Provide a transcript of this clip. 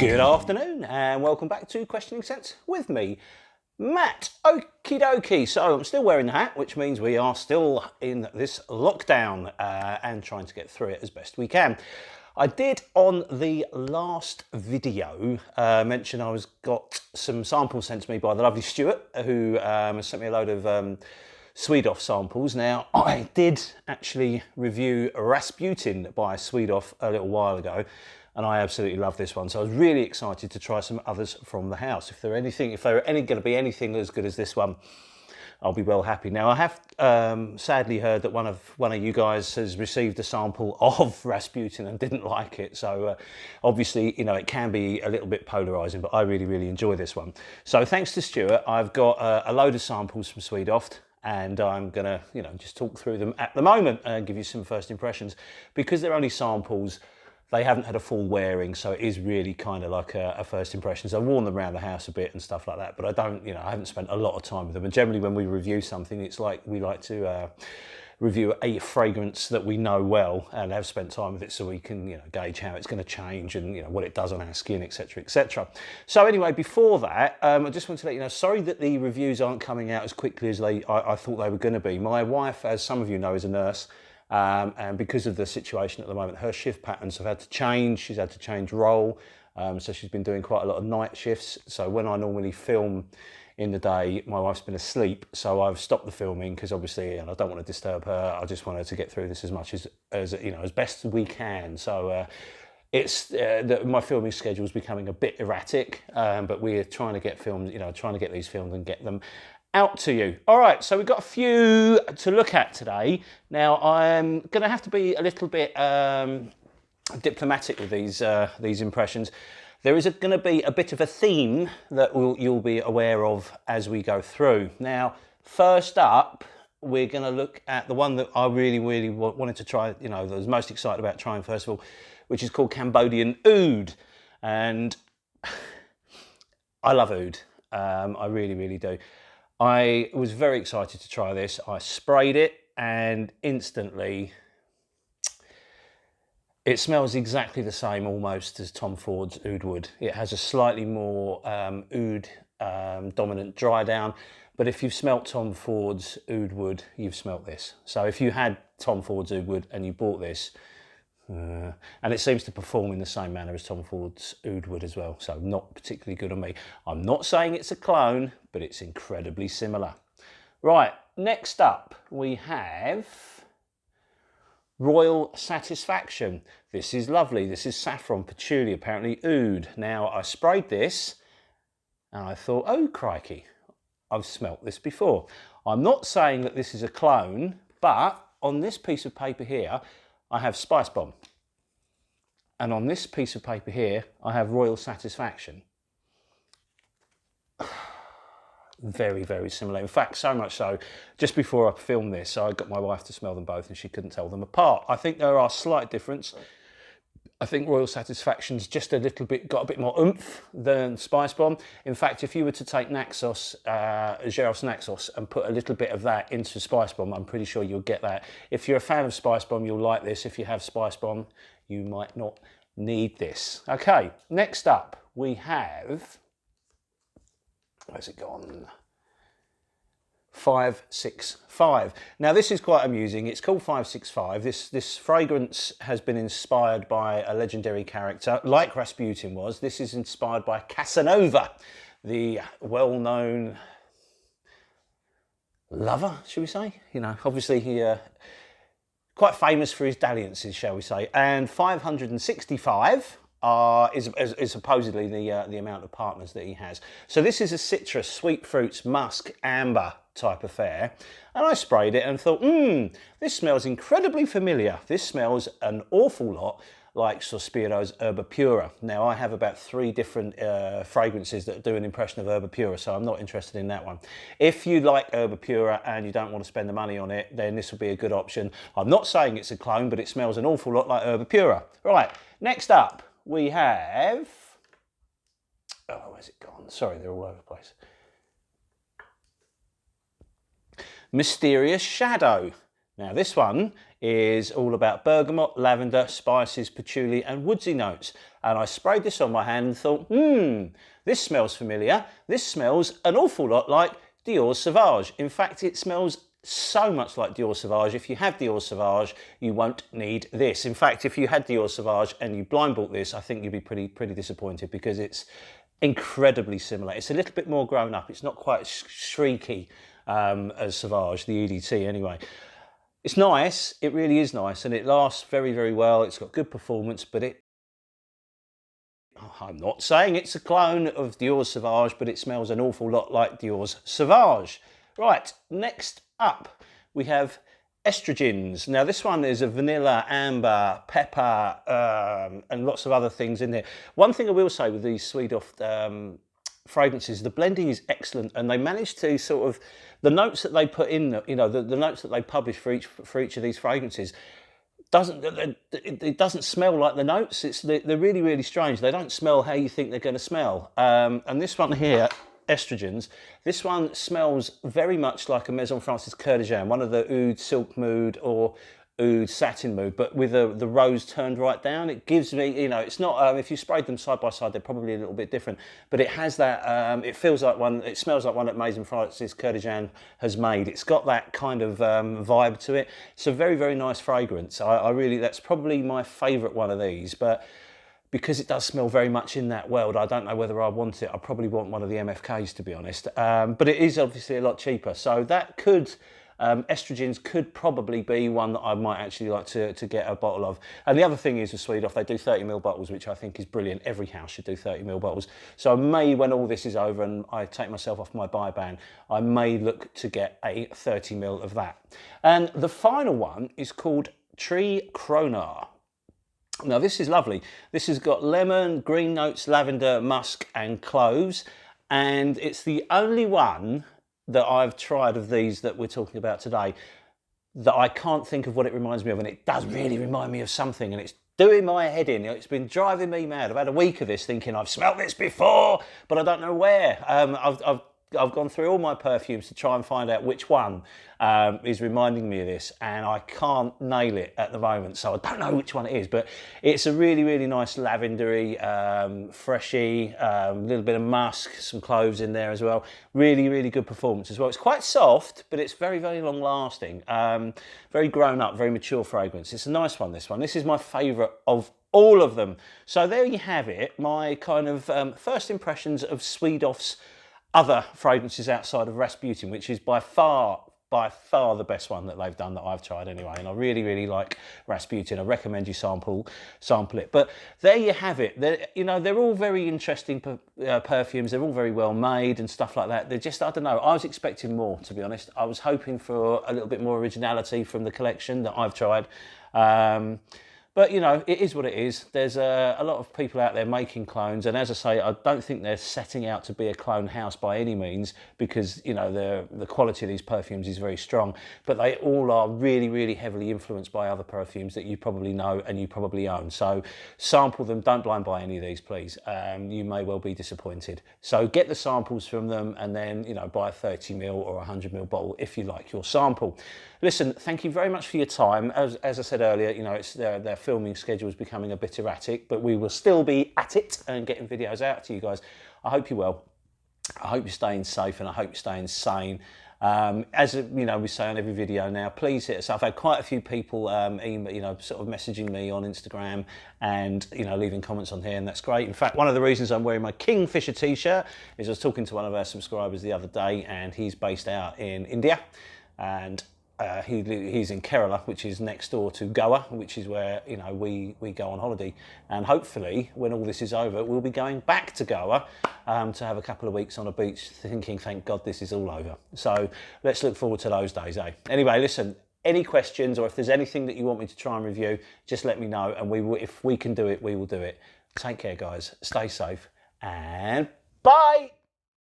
Good afternoon and welcome back to Questioning Sense with me, Matt. Okie dokie. So I'm still wearing the hat, which means we are still in this lockdown and trying to get through it as best we can. I did on the last video mention I got some samples sent to me by the lovely Stuart, who has sent me a load of SweDoft samples. Now, I did actually review Rasputin by SweDoft a little while ago, and I absolutely love this one. So I was really excited to try some others from the house. If they're going to be anything as good as this one, I'll be well happy. Now, I have sadly heard that one of you guys has received a sample of Rasputin and didn't like it. So obviously, you know, it can be a little bit polarizing, but I really, really enjoy this one. So thanks to Stuart, I've got a load of samples from SweDoft, and I'm gonna, you know, just talk through them at the moment and give you some first impressions. Because they're only samples, they haven't had a full wearing, so it is really kind of like a first impressions. I've worn them around the house a bit and stuff like that, but I don't, you know, I haven't spent a lot of time with them. And generally when we review something, it's like we like to review a fragrance that we know well and have spent time with it, so we can, you know, gauge how it's going to change and, you know, what it does on our skin, etc, etc. So anyway, before that, I just want to let you know, sorry that the reviews aren't coming out as quickly as I thought they were going to be. My wife, as some of you know, is a nurse, and because of the situation at the moment, her shift patterns have had to change. She's had to change role, so she's been doing quite a lot of night shifts. So when I normally film in the day, my wife's been asleep, so I've stopped the filming because obviously, and I don't want to disturb her. I just want her to get through this as much as you know, as best we can. So it's my filming schedule is becoming a bit erratic, but we're trying to get filmed, you know, trying to get these filmed and get them out to you. All right, so we've got a few to look at today. Now, I'm going to have to be a little bit diplomatic with these impressions. There is going to be a bit of a theme that you'll be aware of as we go through. Now, first up, we're going to look at the one that I really, really wanted to try, you know, that I was most excited about trying first of all, which is called Cambodian Dude. And I love oud. I really, really do. I was very excited to try this. I sprayed it and instantly it smells exactly the same almost as Tom Ford's Oud would. It has a slightly more oud dominant dry down, but if you've smelt Tom Ford's Oud wood, you've smelt this. So if you had Tom Ford's Oud wood and you bought this, and it seems to perform in the same manner as Tom Ford's Oud would as well, so not particularly good on me. I'm not saying it's a clone, but it's incredibly similar. Right, next up we have Royal Satisfaction. This is lovely. This is saffron, patchouli, apparently oud. Now, I sprayed this and I thought, oh crikey, I've smelt this before. I'm not saying that this is a clone, but on this piece of paper here, I have Spice Bomb. And on this piece of paper here, I have Royal Satisfaction. Very, very similar. In fact, so much so, just before I filmed this, I got my wife to smell them both and she couldn't tell them apart. I think there are slight difference. I think Royal Satisfaction's just a little bit, got a bit more oomph than Spice Bomb. In fact, if you were to take Naxos, Gyros Naxos, and put a little bit of that into Spice Bomb, I'm pretty sure you'll get that. If you're a fan of Spice Bomb, you'll like this. If you have Spice Bomb, you might not need this. Okay, next up we have, where's it gone? 565. Now this is quite amusing. It's called 565. This fragrance has been inspired by a legendary character, like Rasputin was. This is inspired by Casanova, the well-known lover, should we say? You know, obviously he quite famous for his dalliances, shall we say. And 565 is supposedly the amount of partners that he has. So this is a citrus, sweet fruits, musk, amber type affair. And I sprayed it and thought, this smells incredibly familiar. This smells an awful lot like Sospiro's Herba Pura. Now I have about 3 different fragrances that do an impression of Herba Pura, so I'm not interested in that one. If you like Herba Pura and you don't want to spend the money on it, then this will be a good option. I'm not saying it's a clone, but it smells an awful lot like Herba Pura. Right, next up we have, oh, where's it gone? Sorry, they're all over the place. Mysterious Shadow. Now this one is all about bergamot, lavender, spices, patchouli and woodsy notes. And I sprayed this on my hand and thought, this smells familiar. This smells an awful lot like Dior Sauvage. In fact, it smells so much like Dior Sauvage. If you have Dior Sauvage, you won't need this. In fact, if you had Dior Sauvage and you blind bought this, I think you'd be pretty disappointed because it's incredibly similar. It's a little bit more grown up. It's not quite as shrieky as Sauvage, the EDT anyway. It's nice, it really is nice, and it lasts very well. It's got good performance, but I'm not saying it's a clone of Dior Sauvage, but it smells an awful lot like Dior's Sauvage. Right, next up we have Estrogens. Now this one is a vanilla, amber, pepper, and lots of other things in there. One thing I will say with these SweDoft fragrances, the blending is excellent, and they manage to sort of, the notes that they put in, you know, the notes that they publish for each of these fragrances, it doesn't smell like the notes. They're really strange. They don't smell how you think they're going to smell. And this one here, Estrogens, this one smells very much like a Maison Francis Coeur de Jain, one of the Oud Silk Mood or Oud Satin Mood, but with the rose turned right down. It gives me, you know, it's not, if you sprayed them side by side, they're probably a little bit different, but it has that, it feels like one, it smells like one that Maison Francis Coeur de Jain has made. It's got that kind of vibe to it. It's a very nice fragrance. I really, that's probably my favourite one of these, but because it does smell very much in that world, I don't know whether I want it. I probably want one of the MFKs, to be honest. But it is obviously a lot cheaper. So that could, Estrogens could probably be one that I might actually like to get a bottle of. And the other thing is with SweDoft, they do 30ml bottles, which I think is brilliant. Every house should do 30ml bottles. So I may, when all this is over and I take myself off my buy ban, I may look to get a 30ml of that. And the final one is called Tre Kronor. Now this is lovely. This has got lemon, green notes, lavender, musk and cloves, and it's the only one that I've tried of these that we're talking about today that I can't think of what it reminds me of, and it does really remind me of something, and it's doing my head in. It's been driving me mad. I've had a week of this thinking I've smelt this before, but I don't know where. I've gone through all my perfumes to try and find out which one is reminding me of this, and I can't nail it at the moment, so I don't know which one it is, but it's a really nice lavendery, freshy, little bit of musk, some cloves in there as well. Really good performance as well. It's quite soft, but it's very long lasting. Very grown up, very mature fragrance. It's a nice one, this one. This is my favourite of all of them. So there you have it, my kind of first impressions of SweDoft's other fragrances outside of Rasputin, which is by far the best one that they've done that I've tried anyway, and I really like Rasputin. I recommend you sample it. But there you have it. They're all very interesting perfumes. They're all very well made and stuff like that. They're just, I don't know, I was expecting more, to be honest. I was hoping for a little bit more originality from the collection that I've tried. But, you know, it is what it is. There's a lot of people out there making clones. And as I say, I don't think they're setting out to be a clone house by any means, because, you know, the quality of these perfumes is very strong. But they all are really heavily influenced by other perfumes that you probably know and you probably own. So sample them. Don't blind buy any of these, please. You may well be disappointed. So get the samples from them and then, you know, buy a 30ml or 100ml bottle if you like your sample. Listen, thank you very much for your time. As I said earlier, you know, it's their filming schedule is becoming a bit erratic, but we will still be at it and getting videos out to you guys. I hope you're well. I hope you're staying safe, and I hope you're staying sane. As you know, we say on every video now, please hit us up. I've had quite a few people, sort of messaging me on Instagram and, you know, leaving comments on here, and that's great. In fact, one of the reasons I'm wearing my Kingfisher t-shirt is I was talking to one of our subscribers the other day, and he's based out in India, and he's in Kerala, which is next door to Goa, which is where, you know, we go on holiday. And hopefully, when all this is over, we'll be going back to Goa to have a couple of weeks on a beach, thinking, thank God this is all over. So let's look forward to those days, eh? Anyway, listen, any questions, or if there's anything that you want me to try and review, just let me know, and if we can do it, we will do it. Take care, guys. Stay safe, and bye!